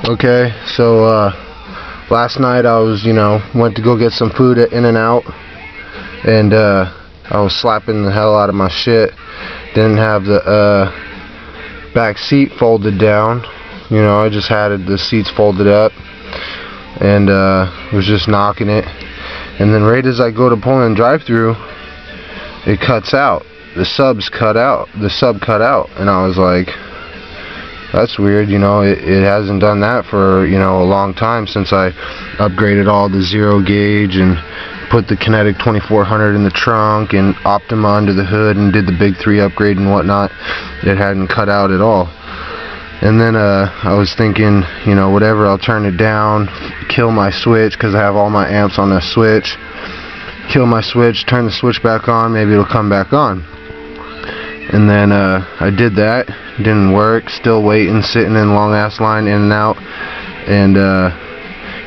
Okay, so last night I was, went to go get some food at In-N-Out, and I was slapping the hell out of my shit. Didn't have the back seat folded down. I just had the seats folded up, and was just knocking it. And then right as I go to pull in drive-through, it cuts out. The sub cut out, and I was like, that's weird. It hasn't done that for a long time, since I upgraded all the zero gauge and put the Kinetic 2400 in the trunk and Optima under the hood and did the big 3 upgrade and whatnot. It hadn't cut out at all. And then I was thinking, whatever, I'll turn it down, kill my switch, because I have all my amps on the switch. Kill my switch, turn the switch back on, maybe it'll come back on. And then I did that, didn't work, still waiting, sitting in long ass line, In-N-Out, and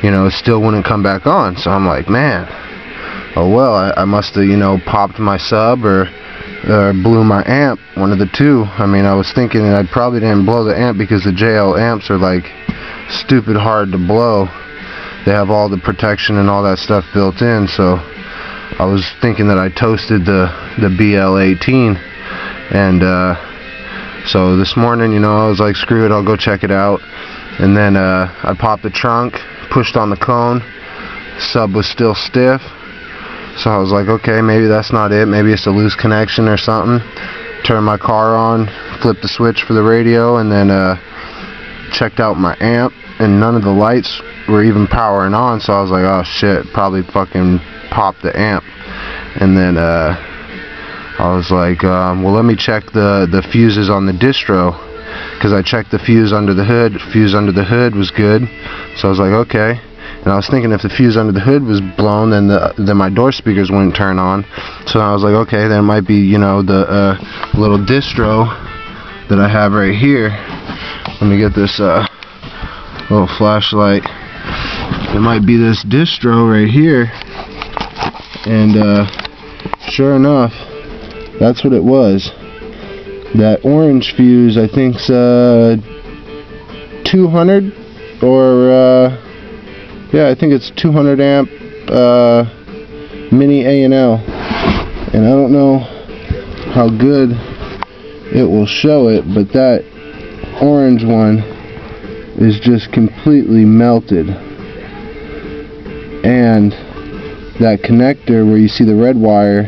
it still wouldn't come back on. So I'm like, man, oh well, I must have popped my sub or blew my amp, one of the two. I mean, I was thinking I probably didn't blow the amp, because the JL amps are like stupid hard to blow. They have all the protection and all that stuff built in, so I was thinking that I toasted the BL18. And so this morning, I was like, screw it, I'll go check it out. And then I popped the trunk, pushed on the cone, sub was still stiff. So I was like, okay, maybe that's not it, maybe it's a loose connection or something. Turned my car on, flipped the switch for the radio, and then checked out my amp, and none of the lights were even powering on. So I was like, oh shit, probably fucking popped the amp. And then I was like, well, let me check the fuses on the distro, because I checked the fuse under the hood. Fuse under the hood was good, so I was like, okay. And I was thinking if the fuse under the hood was blown, then my door speakers wouldn't turn on. So I was like, okay, then it might be the little distro that I have right here. Let me get this little flashlight. It might be this distro right here, and sure enough, that's what it was. That orange fuse, I think's 200, or yeah, I think it's 200 amp mini A&L, and I don't know how good it will show it, but that orange one is just completely melted, and that connector where you see the red wire,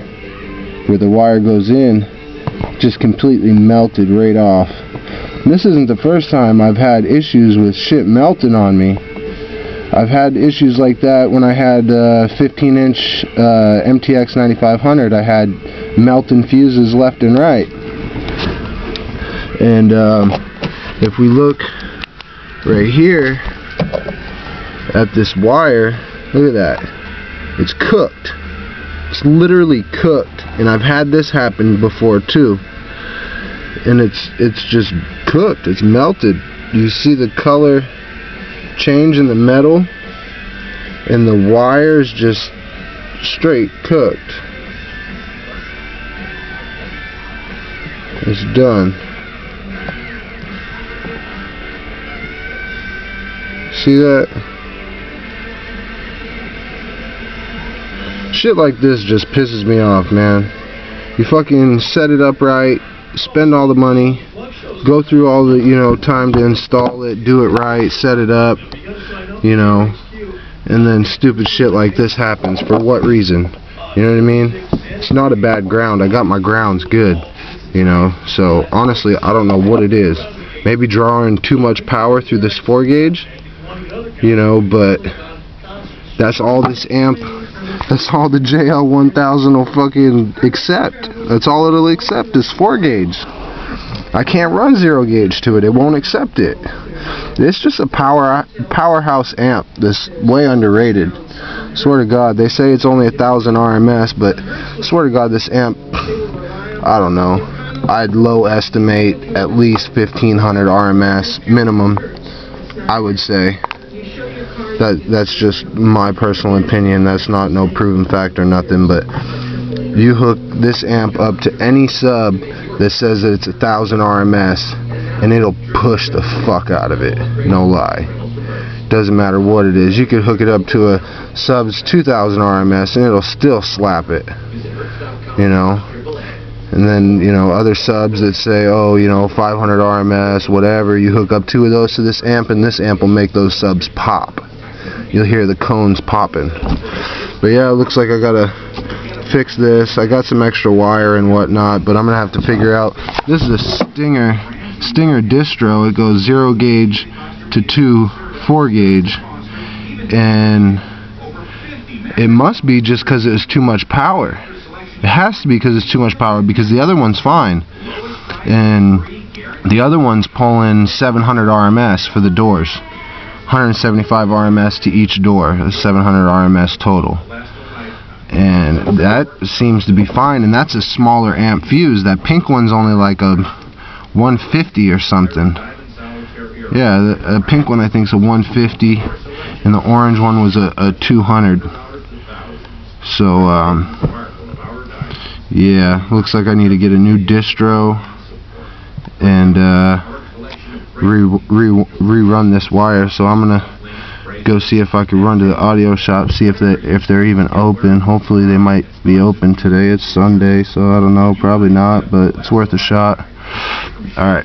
where the wire goes in, just completely melted right off. And this isn't the first time I've had issues with shit melting on me. I've had issues like that when I had 15-inch MTX 9500. I had melting fuses left and right. And if we look right here at this wire, look at that. It's cooked. It's literally cooked, and I've had this happen before too. And it's just cooked. It's melted. You see the color change in the metal, and the wire's just straight cooked. It's done. See that? Shit like this just pisses me off, man. You fucking set it up right, spend all the money, go through all the, time to install it, do it right, set it up, and then stupid shit like this happens. For what reason? You know what I mean? It's not a bad ground. I got my grounds good, so honestly, I don't know what it is. Maybe drawing too much power through this 4 gauge, but that's all this amp, that's all the JL1000 will fucking accept. That's all it'll accept is 4 gauge. I can't run 0 gauge to it. It won't accept it. It's just a powerhouse amp that's way underrated. Swear to God, they say it's only 1,000 RMS, but swear to God, this amp, I don't know, I'd low estimate at least 1,500 RMS minimum, I would say. That's just my personal opinion. That's not no proven fact or nothing, but you hook this amp up to any sub that says that it's 1,000 RMS, and it'll push the fuck out of it. No lie. Doesn't matter what it is. You could hook it up to a subs 2000 RMS and it'll still slap it, you know. And then, you know, other subs that say, oh, you know, 500 RMS, whatever, you hook up 2 of those to this amp and this amp will make those subs pop. You'll hear the cones popping. But yeah, it looks like I gotta fix this. I got some extra wire and whatnot, but I'm gonna have to figure out. This is a Stinger distro. It goes 0 gauge to 4 gauge, and it must be just because it's too much power. It has to be because it's too much power, because the other one's fine, and the other one's pulling 700 RMS for the doors, 175 RMS to each door, 700 RMS total, and that seems to be fine. And that's a smaller amp fuse. That pink one's only like a 150 or something. Yeah, the pink one I think is a 150, and the orange one was a 200. So yeah, looks like I need to get a new distro and rerun this wire. So I'm gonna go see if I can run to the audio shop, see if they're even open. Hopefully they might be open today. It's Sunday, so I don't know, probably not, but it's worth a shot. Alright.